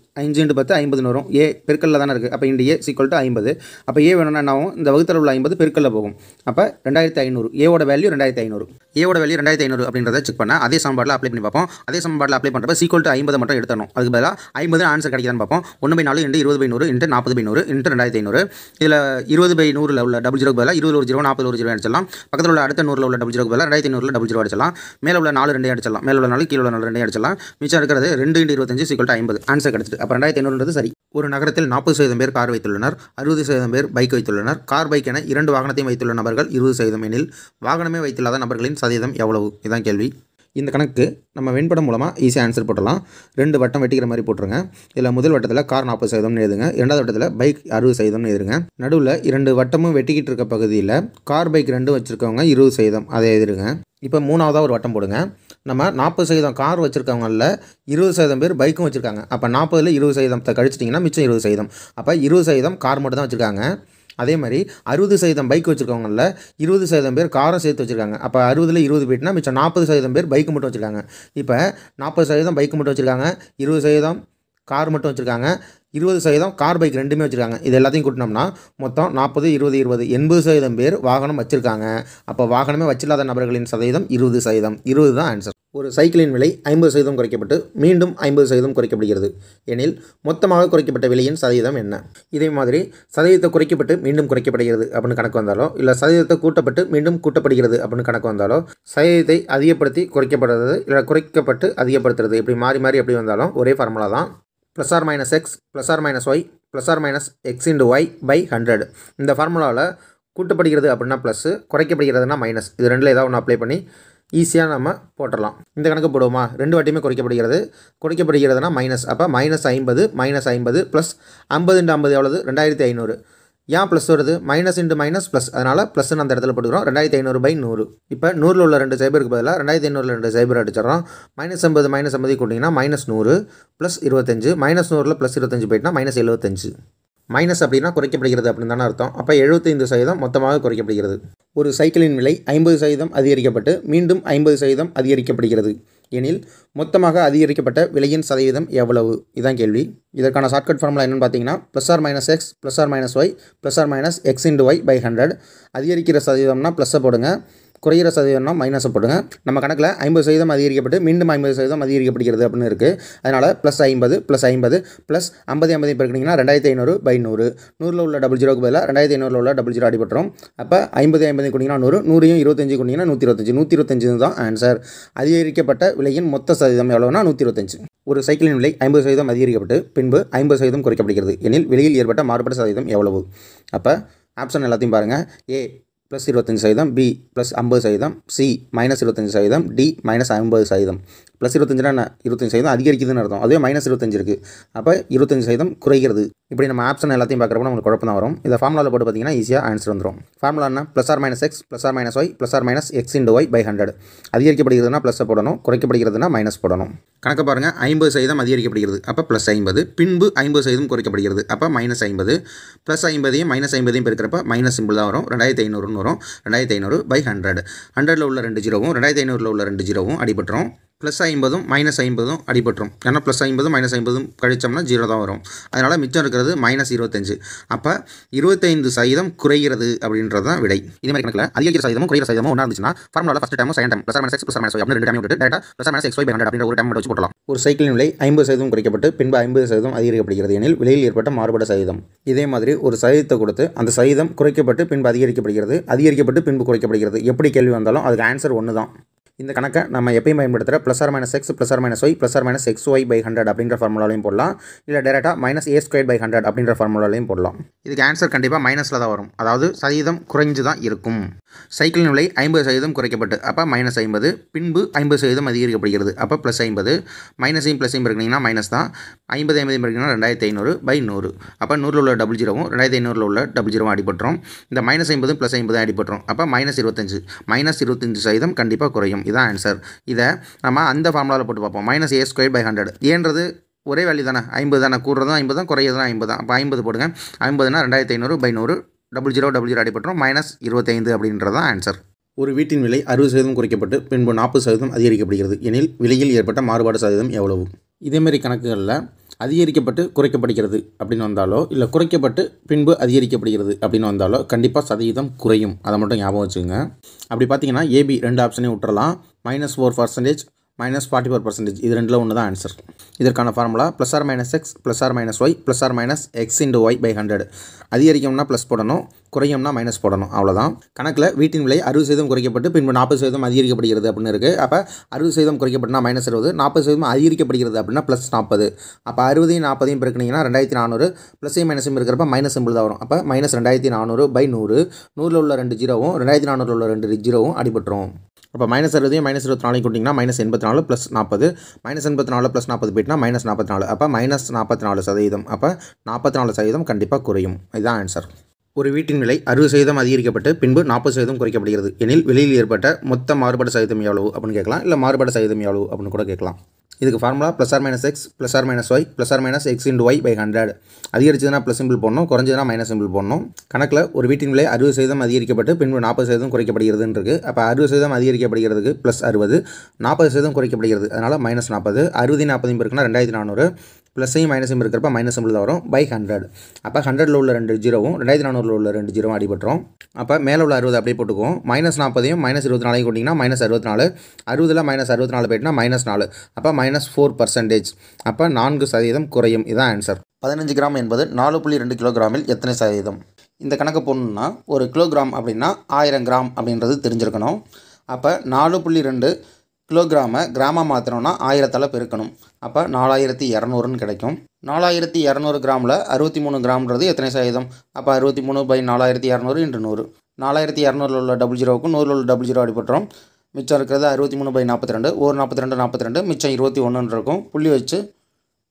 B: × 10 50 வரும். ஏ பெருக்கல்ல தானே இருக்குது. அப்போ இண்டு ஏ = 50. அப்போ ஏ வேணும்னா என்ன ஆகும், இந்த வகுத்தில் உள்ள 50 பெருக்கல்ல போகும். அப்போ 2500. ஏவோட வேல்யூ 2500. ஏவோட வேல்யூ 2500 அப்படின்றத செக் பண்ண அதே சமன்பாட்டில் அப்ளை பண்ணி பார்ப்போம். அதே சமன்பாட்டில் அப்ளை பண்ணுறப்ப = 50 மட்டும் எடுத்துடணும். அதுக்கு பதிலாக 50 ஆன்சர் கிடைக்குதான்னு பார்ப்போம். 1/4 × 20/100 × 40/100 × 2500. இதில் 20/100ல் உள்ள டபுள் ஜீரோக்கு பதிலாக 20ல் ஒரு ஜீரோ 40ல் ஒரு ஜீரோ அடிச்சிடலாம். பக்கத்தில் உள்ள அடுத்த 100ல் உள்ள டபுள் ஜீரோக்கு பதிலாக 2500ல் டபுள் ஜீரோ அடிச்சிடலாம். மேலே உள்ள 4 2 அடிச்சிடலாம். மேலே உள்ள 4 கீழே உள்ள 4 2 அடிச்சிடலாம். மிச்சம் இருக்கிறது 2 × 25 = 50. ஆன்சர் கிடைச்சிட்டு. அப்போ 2500ன்றது சரி. ஒரு நகரத்தில் 40% பேர் கார் வைத்துள்ளனர், 60% பேர் பைக் வைத்துள்ளனர். கார், பைக் என 2 வாகனத்தையும் வைத்துள்ள நபர்கள் 20% எனில் வாகனமே வைத்தில்லாத நபர்களின் சதவீதம் எவ்வளவு? இதுதான் கேள்வி. இந்த கணக்கு நம்ம வெண்படம் மூலமாக ஈஸியாக ஆன்சர் போட்டலாம். 2 வட்டம் வெட்டிக்கிற மாதிரி போட்டுருங்க. இதில் முதல் வட்டத்தில் கார் 40% எழுதுங்க. இரண்டாவது வட்டத்தில் பைக் 60% எழுதுங்க. நடுவில் 2 வட்டமும் வெட்டிக்கிட்டு இருக்க பகுதியில் கார், பைக் 2 வச்சுருக்கவங்க 20% அதை எழுதுங்க. இப்போ மூணாவதாக ஒரு வட்டம் போடுங்க. நம்ம 40% கார் வச்சுருக்கவங்களில் 20% பேர் பைக்கும் வச்சுருக்காங்க. அப்போ 40ல் 20% கழிச்சிட்டிங்கன்னா மிச்சம் 20%. அப்போ 20% கார் மட்டும் தான் வச்சுருக்காங்க. அதே மாதிரி 60% பைக் வச்சுருக்கவங்களில் 20% பேர் காரும் சேர்த்து வச்சுருக்காங்க. அப்போ 60ல் 20 போயிட்டுனா மிச்சம் 40% பேர் பைக்கு மட்டும் வச்சுருக்காங்க. இப்போ 40% பைக்கு மட்டும் வச்சுருக்காங்க, 20% கார் மட்டும் வச்சுருக்காங்க, 20% கார், பைக் 2மே வச்சுருக்காங்க. இது எல்லாத்தையும் கூட்டினோம்னா மொத்தம் 40 20 20 80% பேர் வாகனம் வச்சுருக்காங்க. அப்போ வாகனமே வச்சில்லாத நபர்களின் சதவீதம் 20%. 20 தான் ஆன்சர். ஒரு சைக்கிளின் விலை 50% குறைக்கப்பட்டு மீண்டும் 50% குறைக்கப்படுகிறது எனில் மொத்தமாக குறைக்கப்பட்ட விலையின் சதவீதம் என்ன? இதே மாதிரி சதவீதத்தை குறைக்கப்பட்டு மீண்டும் குறைக்கப்படுகிறது அப்படின்னு கணக்கு வந்தாலோ, இல்லை சதவீதத்தை கூட்டப்பட்டு மீண்டும் கூட்டப்படுகிறது அப்படின்னு கணக்கு வந்தாலோ, சதவீதத்தை அதிகப்படுத்தி குறைக்கப்படுறது இல்லை குறைக்கப்பட்டு அதிகப்படுத்துறது, இப்படி மாறி மாறி எப்படி வந்தாலும் ஒரே ஃபார்முலா தான். +or -x +or -y +or -x × y/100. இந்த ஃபார்முலாவில் கூட்டப்படுகிறது அப்படின்னா ப்ளஸ்ஸு, குறைக்கப்படுகிறதுனா மைனஸ். இது ரெண்டில் ஏதாவது ஒன்று அப்ளை பண்ணி ஈஸியாக நம்ம போட்டுடலாம். இந்த கணக்கு போடுவோமா? 2 வாட்டியுமே குறைக்கப்படுகிறதுனா மைனஸ். அப்போ -50 -50 ப்ளஸ் 50 × 50 எவ்வளவு? 2500. ஏன் ப்ளஸ் வருது? மைனஸ் இன்ட்டு மைனஸ் ப்ளஸ், அதனால் ப்ளஸ்ன்னு அந்த இடத்துல போட்டுக்கிறோம். 2500/100. இப்போ 100ல் உள்ள 2 சைபருக்கு பதிலாக 2500ல் 2 சைபர் அடிச்சிடறோம். -50 -50 கூட்டிங்கன்னா -100 + 25. -100ல் +25 போயிட்டுனா -75. மைனஸ் அப்படின்னா குறைக்கப்படுகிறது அப்படின்னு தானே அர்த்தம். அப்போ 75% மொத்தமாக குறைக்கப்படுகிறது. ஒரு சைக்கிளின் விலை 50% அதிகரிக்கப்பட்டு மீண்டும் 50% அதிகரிக்கப்படுகிறது எனில் மொத்தமாக அதிகரிக்கப்பட்ட விலையின் சதவீதம் எவ்வளவு? இதுதான் கேள்வி. இதற்கான ஷார்ட்கட் ஃபார்முலா என்னென்னு பார்த்தீங்கன்னா +or -x +or -y +or -x × y/100. அதிகரிக்கிற சதவீதம்னா ப்ளஸ்ஸை போடுங்க, குறையிற சதவீதம்னா மைனஸை போடுங்க. நம்ம கணக்கில் 50% அதிகரிக்கப்பட்டு மீண்டும் 50% அதிகரிக்கப்படுகிறது அப்படின்னு இருக்குது. அதனால் +50 +50 ப்ளஸ் 50 50 பெருக்கினீங்கன்னா 2500/100. 100ல் உள்ள டபுள் ஜீரோக்கு பதிலாக 2500ல் உள்ள டபுள் ஜீரோ அடிபட்டுரும். அப்போ 50 50 கூட்டிங்கன்னா 100, 100யும் 25 கூட்டிங்கன்னா 125. 125 தான் ஆன்சர். அதிகரிக்கப்பட்ட விலையின் மொத்த சதவீதம் எவ்வளோனா 125. ஒரு சைக்கிளின் விலை 50% அதிகரிக்கப்பட்டு பின்பு 50% குறைக்கப்படுகிறது எனில் விலையில் ஏற்பட்ட மாறுபட்ட சதவீதம் எவ்வளவு? அப்போ ஆப்ஷன் எல்லாத்தையும் பாருங்கள். ஏ +25%, பி +50%, சி -25%, டி -50%. +25னா என்ன? 25% அதிகரிக்குதுன்னு அர்த்தம். அதுவே -25 இருக்குது. அப்போ 25% குறைகிறது. இப்படி நம்ம ஆப்ஷன் எல்லாத்தையும் பார்க்குறப்ப நமக்கு குழப்பம் தான் வரும். இதை ஃபார்முலாவில் போட்டு பார்த்தீங்கன்னா ஈஸியாக ஆன்சர் வந்துடும். ஃபார்முலா என்ன? +or -x +or -y +or -x × y/100. அதிகரிக்கப்படுகிறதுனா ப்ளஸ்ஸை போடணும், குறைக்கப்படுகிறதுனா மைனஸ் போடணும். கணக்கு பாருங்கள். 50% அதிகரிக்கப்படுகிறது, அப்போ +50. பின்பு 50% குறைக்கப்படுகிறது, அப்போ -50. +50யும் -50யும் பெருக்கிறப்ப மைனஸ் சிம்பிள் தான் வரும். 2500ன்னு வரும். 2500/100. 100ல் உள்ள 2 ஜீரோவும் 2500ல் உள்ள 2 ஜீரோவும் அடிபட்டுரும். +50ம் -50ம் அடிபட்டுரும். ஏன்னா +50 -50 கழிச்சோம்னா 0 தான் வரும். அதனால் மிச்சம் இருக்கிறது -25. அப்போ 25% குறைகிறது அப்படின்றது தான் விடை. இதே மாதிரி கணக்கில் அதிகரிக்கிற சதவீதமும் குறைகிற சதவீதமும் ஒன்றா இருந்துச்சுன்னா ஃபார்முலாவில் ஃபஸ்ட் டைமும் second time +or -x +or -y அப்படின்னு 2 டைம் விட்டு டேரெக்டாக +or -x/100 அப்படின்ற ஒரு டைம் மட்டும் வச்சு போடலாம். ஒரு சைக்கிளின் விலை 50% குறைக்கப்பட்டு பின்பு 50% அதிகரிக்கப்படுகிறது எனில் விலையில் ஏற்பட்ட மாறுபட்ட சதவீதம். இதே மாதிரி ஒரு சதவீதத்தை கொடுத்து அந்த சதவீதம் குறைக்கப்பட்டு பின்பு அதிகரிக்கப்படுகிறது, அதிகரிக்கப்பட்டு பின்பு குறைக்கப்படுகிறது. எப்படி கேள்வி வந்தாலும் அதுக்கு ஆன்சர் ஒன்று தான். இந்த கணக்கை நம்ம எப்பயும் பயன்படுத்துகிற +or -x +or -y +or -xy/100 அப்படின்ற ஃபார்முலாலையும் போடலாம். இல்லை டேரெக்டாக -a²/100 அப்படின்ற ஃபார்முலாலையும் போடலாம். இதுக்கு ஆன்சர் கண்டிப்பாக மைனஸில் தான் வரும். அதாவது சதவீதம் குறைஞ்சு தான் இருக்கும். சைக்கிளின் விலை 50% குறைக்கப்பட்டு அப்போ -50, பின்பு 50% அதிகரிக்கப்படுகிறது, அப்போ +50. மைனஸையும் ப்ளஸையும் பெருக்கினீங்கன்னா மைனஸ் தான். 50 50 பெருக்கினா 2500/100. அப்போ 100ல் உள்ள டபுள் ஜீரோவும் 2500ல் உள்ள டபுள் ஜீரோவும் அடிபட்டுரும். இந்த -50 +50 அடிபட்டுரும். அப்போ -25. -25% கண்டிப்பாக குறையும். இதான் ஆன்சர். இதை நம்ம அந்த ஃபார்முலாவில் போட்டு பார்ப்போம். -a²/100. ஏன்றது ஒரே வேல்யூ தானே 50 தானே, கூடுறதும் 50 தான், குறையிறதும் 50 தான். அப்போ 50 போடுங்க. 50னா 2500/100 00 அடிபட்டுரும் -25 அப்படின்றது தான் ஆன்சர். ஒரு வீட்டின் விலை 60% குறைக்கப்பட்டு பின்பு 40% அதிகரிக்கப்படுகிறது எனில் விலையில் ஏற்பட்ட மாறுபாடு சதவீதம் எவ்வளவு? இதேமாரி கணக்குகளில் அதிகரிக்கப்பட்டு குறைக்கப்படுகிறது அப்படின்னு வந்தாலோ இல்லை குறைக்கப்பட்டு பின்பு அதிகரிக்கப்படுகிறது அப்படின்னு வந்தாலோ கண்டிப்பாக சதவீதம் குறையும். அதை மட்டும் ஞாபகம் வச்சுக்கோங்க. அப்படி பார்த்தீங்கன்னா ஏபி 2 ஆப்ஷனையும் விட்டுறலாம். -4% -44%. இது ரெண்டில் ஒன்று தான் ஆன்சர். இதற்கான formula +or-x +or-y +or-x/y/100. அதிகரிக்கும்னா plus போடணும், குறையும்னா மைனஸ் போடணும், அவ்வளோதான். கணக்கில் வீட்டின் விலை 60% குறைக்கப்பட்டு பின்பு 40% அதிகரிக்கப்படுகிறது அப்படின்னு இருக்குது. அப்போ 60% குறைக்கப்பட்டுனா -60, 40% அதிகரிக்கப்படுகிறது அப்படின்னா +40. அப்போ 60ஐயும் 40ஐயும் பெருக்கினீங்கன்னா 2400, ப்ளஸையும் மைனஸையும் இருக்கிறப்ப மைனஸ் சிம்பிள் தான் வரும். அப்போ -2400/100, 100ல் உள்ள 2 ஜீரோவும் 2400ல் உள்ள 2 ஜீரோவும் அடிபட்டுரும். அப்போ -60ஐயும் -24ஐயும் கூட்டிங்கன்னா -84 + 40, -84 + 40 போயிட்டுனா -44. அப்போ -44%. அப்போ 44% கண்டிப்பாக குறையும். இதுதான் ஆன்சர். ஒரு வீட்டின் விலை 60% அதிகரிக்கப்பட்டு பின்பு 40% குறைக்கப்படுகிறது எனில் விலையில் ஏற்பட்ட மொத்த மாறுபாடு சதவீதம் எவ்வளவு அப்படின்னு கேட்கலாம். இல்லை மாறுபாடு சதவீதம் எவ்வளவு அப்படின்னு கூட கேட்கலாம். இதுக்கு formula +or-x +or-y +or-x/100. அதிகரிச்சதுன்னா plus symbol போடணும், குறைஞ்சதுன்னா மைனஸ் சிம்பிள் போடணும். கணக்கில் ஒரு வீட்டின் விலை 60% அதிகரிக்கப்பட்டு பின்பு 40% குறைக்கப்படுகிறதுன்னு இருக்குது. அப்போ 60% அதிகரிக்கப்படுகிறதுக்கு +60, 40% குறைக்கப்படுகிறது அதனால் -40. 60 40 இருக்குன்னா 2400, ப்ளஸையும் மைனஸையும் இருக்கிறப்ப மைனஸ் சிம்பிள் தான் வரும் /100. அப்போ 100ல் உள்ள 2 ஜீரோவும் 2400ல் உள்ள 2 ஜீரோவும் அடிபட்டுரும். அப்போ மேலே உள்ள 60 அப்படியே போட்டுக்குவோம். -40ஐயும் -24ஐயும் கூட்டிங்கன்னா -64, 60ல் -64 போயிட்டுனா -4. அப்போ -4%. அப்போ 4% குறையும். இதுதான் ஆன்சர். 15 கிராம் என்பது 4.2 கிலோகிராமில் எத்தனை சதவீதம்? இந்த கணக்கு போடணுன்னா ஒரு கிலோகிராம் அப்படின்னா 1000 கிராம் அப்படின்றது தெரிஞ்சிருக்கணும். அப்போ 4.2 கிலோகிராமை கிராமாக மாற்றணும்னா 1000ஆல் பெருக்கணும். அப்போ 4200ன்னு கிடைக்கும். 4200 கிராமில் 63 கிராம்ன்றது எத்தனை சதவீதம்? அப்போ 63/4200 × 100. 4200ல் உள்ள 00க்கும் 100ல் உள்ள 00 அடிபட்டுரும். மிச்சம் இருக்கிறது 63/42. ஒரு 42 மிச்சம் 21 இருக்கும். புள்ளி வச்சு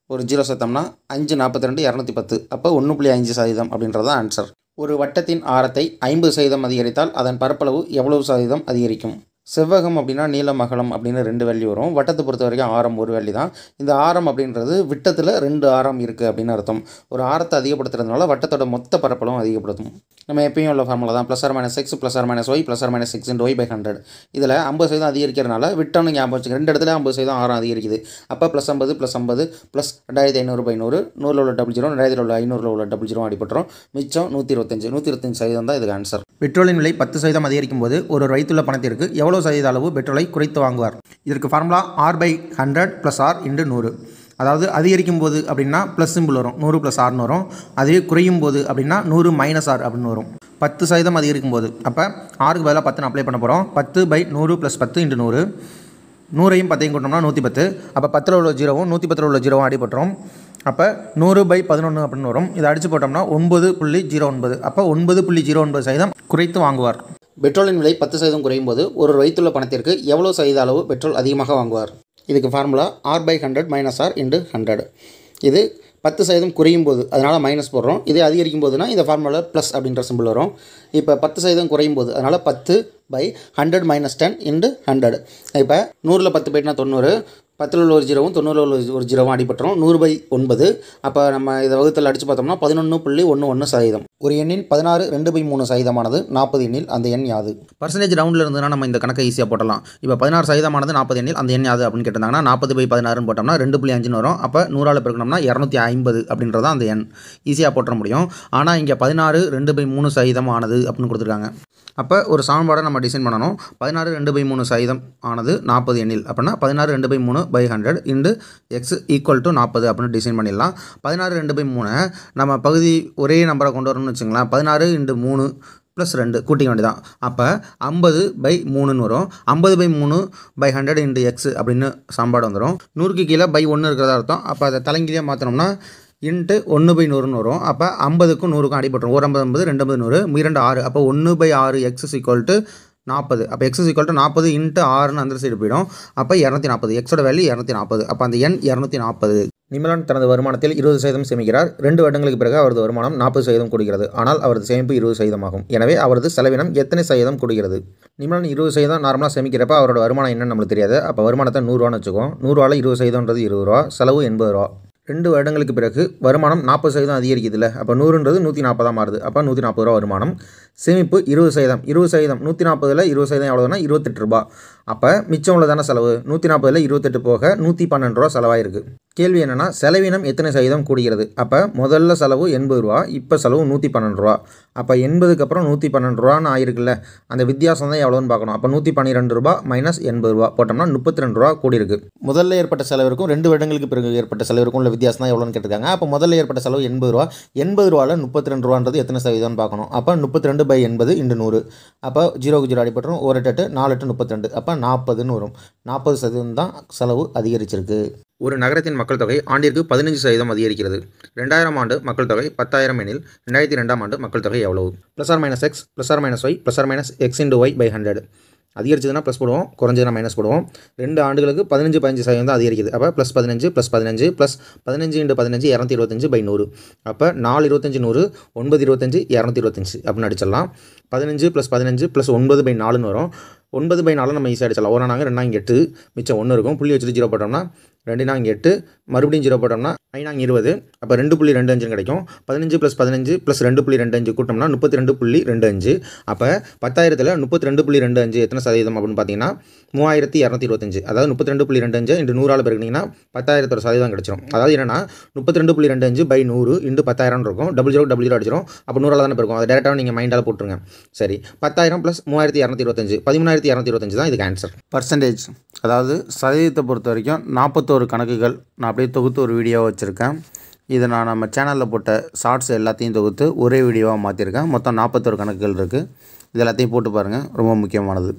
B: ஒரு 0 சேர்த்தோம்னா 5 42 210. அப்போ 1.5% அப்படின்றது தான் ஆன்சர். ஒரு வட்டத்தின் ஆரத்தை 50% அதிகரித்தால் அதன் பரப்பளவு எவ்வளவு சதவீதம் அதிகரிக்கும்? செவ்வகம் அப்படின்னா நீளம் அகலம் அப்படின்னு 2 வேல்யூ வரும். வட்டத்தை பொறுத்த வரைக்கும் ஆரம் ஒரு வேல்யூ தான். இந்த ஆரம் அப்படின்றது விட்டத்தில் 2 ஆரம் இருக்குது அப்படின்னு அர்த்தம். ஒரு ஆரத்தை அதிகப்படுத்துறதுனால வட்டத்தோட மொத்த பரப்பளவும் அதிகப்படுத்தும். நம்ம எப்பயும் உள்ள ஃபார்முலா தான் +or-x +or-y +or-x/100. இதில் 50% அதிகரிக்கிறதுனால விட்டம்னு ஞாபகம் வச்சுக்க. 2 இடத்துல 50% ஆரம் அதிகரிக்குது. அப்போ +50 +50 +2500/100, 100ல் உள்ள 00, 2000ல் உள்ள 500ல் உள்ள 00 அடிபட்டுரும். மிச்சம் 125% தான் இதுக்கு ஆன்சர். பெட்ரோலின் விலை 10% அதிகரிக்கும் போது ஒரு வைத்துள்ள பணத்திற்கு எவ்வளவு சதவீத அளவு பெட்ரோலை குறைத்து வாங்குவார்? இதற்கு ஃபார்முலா R/100 + R × 100. அதாவது அதிகரிக்கும் போது அப்படின்னா ப்ளஸ் சிம்பிள் வரும், 100 + Rன்னு வரும். அதுவே குறையும் போது அப்படின்னா 100 - R அப்படின்னு வரும். 10% அதிகரிக்கும் போது அப்போ ஆருக்கு பதிலாக 10 அப்ளை பண்ண போகிறோம். 10/100 + 10 × 100. 100ஐயும் 10ஐயும் கூட்டினோம்னா 110. அப்போ 10ல் உள்ள 0வும் 110ல் உள்ள 0வும் அடிபட்டுரும். அப்போ 100/11 அப்படின்னு வரும். இதை அடித்து போட்டோம்னா 9.09. அப்போ 9.09% குறைத்து வாங்குவார். பெட்ரோலின் விலை 10% குறையும் போது ஒரு வைத்துள்ள பணத்திற்கு எவ்வளோ சதவீத அளவு பெட்ரோல் அதிகமாக வாங்குவார்? இதுக்கு ஃபார்முலா R/100 - R × 100. இது 10% குறையும் போது அதனால் மைனஸ் போடுறோம். இதே அதிகரிக்கும் போதுனா இந்த ஃபார்முலா ப்ளஸ் அப்படின்ற சிம்பிள் வரும். இப்போ 10% குறையும் போது அதனால் 10/100 - 10 × 100. இப்போ 100ல் 10 போயிட்டுனா 90, 10ல் உள்ள ஒரு 0வும் 90ல் உள்ள ஒரு 0வும் அடிபட்டுரும். 100/9. அப்போ நம்ம இதை வகுத்தில் அடித்து பார்த்தோம்னா 11.11%. ஒரு எண்ணின் 16.2/3% 40 எண்ணில் அந்த எண் யாது? பர்சன்டேஜ் ரவுண்டில் இருந்ததுன்னா நம்ம இந்த கணக்கை ஈஸியாக போட்டலாம். இப்போ 16% 40 எண்ணில் அந்த எண் யாது அப்படின்னு கேட்டிருந்தாங்கன்னா 40/16 போட்டோம்னா 2.5 வரும். அப்போ 100ஆல் பெருக்கணும்னா 250 அப்படின்றது அந்த எண். ஈஸியாக போட்டுற முடியும். ஆனால் இங்கே 16.2/3% ஆனது அப்படின்னு கொடுத்துருக்காங்க. அப்போ ஒரு சமன்பாடை நம்ம டிசைன் பண்ணணும். 16.2/3% ஆனது 40 எண்ணில் அப்படின்னா 16.2/3/100 × x = 40 அப்படின்னு டிசைன் பண்ணிடலாம். 16.2/3 நம்ம பகுதி ஒரே நம்பரை கொண்டு வரணும்னு வச்சுங்களேன். 16 × 3 + 2 கூட்டிக்க வேண்டியதான். அப்போ 50/3ன்னு வரும். 50/3/100 × x அப்படின்னு சமன்பாடு வந்துடும். 100க்கு கீழே /1 இருக்கிறதா அர்த்தம். அப்போ அதை தலைங்கீழியாக மாற்றினோம்னா × 1/100ன்னு வரும். அப்போ 50க்கும் 100க்கும் அடிபட்டுரும். 1 50 50, 2 50 100, 2 6. அப்போ 1/6 x = 40. அப்போ x = 40 × 6ன்னு அந்த சைடு போயிடும். அப்போ 240. எக்ஸோட வேல்யூ 240. அப்போ அந்த எண் 240. நிமலன் தனது வருமானத்தில் 20% சேமிக்கிறார். 2 வருடங்களுக்கு பிறகு அவரது வருமானம் 40% கூடுகிறது. ஆனால் அவரது சேமிப்பு 20% ஆகும். எனவே அவரது செலவினம் எத்தனை சதவீதம் கூடுகிறது? நிமலன் 20% நார்மலாக சேமிக்கிறப்ப அவரோட வருமானம் என்னன்னு நம்மளுக்கு தெரியாது. அப்போ வருமானத்தை 100 ரூபான்னு வச்சுக்கோம். 100 ரூபாயில் 20%ன்றது 20 ரூபா, செலவு 80 ரூபா. 2 வருடங்களுக்கு பிறகு வருமானம் 40% அதிகரிக்குதுல்ல. அப்போ 100ன்றது 140 மாறுது. அப்போ 140 ரூபா வருமானம். சேமிப்பு 20%. 20% 140ல் 20% எவ்வளோனா ரூ. 28. அப்போ மிச்சம் உள்ளதான செலவு 140ல் 28 போக ரூ. 112 செலவாயிருக்கு. கேள்வி என்னென்னா செலவினம் எத்தனை சதவீதம் கூடுகிறது. அப்போ முதல்ல செலவு ரூ. 80, இப்போ செலவு ரூ. 112. அப்போ 80க்கு அப்புறம் ரூ. 112ன்னு ஆயிருக்குல்ல, அந்த வித்தியாசம் தான் எவ்வளோன்னு பார்க்கணும். அப்போ ரூ. 112 - ரூ. 80 போட்டோம்னா ரூ. 32 கூடியிருக்கு. முதல்ல ஏற்பட்ட செலவிற்கும் 2 வருடங்களுக்கு பிறகு ஏற்பட்ட செலவிற்கும் உள்ள வித்தியாசம் தான் எவ்வளோன்னு கேட்டிருக்காங்க. அப்போ முதல்ல ஏற்பட்ட செலவு ரூ. 80ல் ரூ. 32ன்றது எத்தனை சதவீதம்னு பார்க்கணும். அப்போ 32/80 × 100. அப்போ 0க்கு 0 அடிபட்டுரும். 1 8 4 8 32. அப்போ 40ன்னு வரும். 40% தான் செலவு அதிகரிச்சிருக்கு. ஒரு நகரத்தின் மக்கள் தொகை ஆண்டிற்கு 15% அதிகரிக்கிறது. 2000 ஆண்டு மக்கள் தொகை 10,000 எனில் 2002 ஆண்டு மக்கள் தொகை எவ்வளவு? +or-x +or-y +or-x × y/100. அதிகரிச்சதுன்னா plus போடுவோம், குறைஞ்சதுன்னா மைனஸ் போடுவோம். 2 ஆண்டுகளுக்கு 15% தான் அதிகரிக்குது. அப்போ +15 +15 +15 × 15 225/100. அப்போ 4 25 100 9 25 225 அப்படின்னு அடிச்சிடலாம். 15 + 15 + 9/4ன்னு வரும். 9/4 நம்ம ஈஸியாக அடிச்சிடலாம். 1 நாங்கள் 2 8 மிச்சம் 1 இருக்கும். புள்ளி வச்சுட்டு 0 போட்டோம்னா 2 நாங்கள் 8 மறுபடியும் 0 போட்டோம்னா 5 நாங்கள் 20. அப்போ 2.25 கிடைக்கும். 15 + 15 + 2.25 கூட்டோம்னா 32.25. அப்போ 10,000ல் 32.25 எத்தனை சதவீதம் அப்படின்னு பார்த்தீங்கன்னா 3225. அதாவது 32.25 × 100ஆல் பெருக்கினீங்கன்னா 10,000 சதவீதம் கிடச்சிரும். அதாவது என்னன்னா 32.25/100 × 10,000 இருக்கும். 00 அடிச்சிடும். அப்போ 100ஆல் தானே பெருக்கும். அதை டேரெக்டாக நீங்கள் மைண்டால் போட்டுருங்க. சரி, 10,000 + 3225 13,225 தான் இதுக்கு ஆன்சர். பர்சன்டேஜ் அதாவது சதவீதத்தை பொறுத்த வரைக்கும் 41 கணக்குகள் நான் அப்படியே தொகுத்து ஒரு வீடியோவாக வச்சுருக்கேன். இதை நான் நம்ம சேனலில் போட்ட ஷார்ட்ஸ் எல்லாத்தையும் தொகுத்து ஒரே வீடியோவாக மாற்றிருக்கேன். மொத்தம் 41 கணக்குகள் இருக்குது. இது எல்லாத்தையும் போட்டு பாருங்கள், ரொம்ப முக்கியமானது.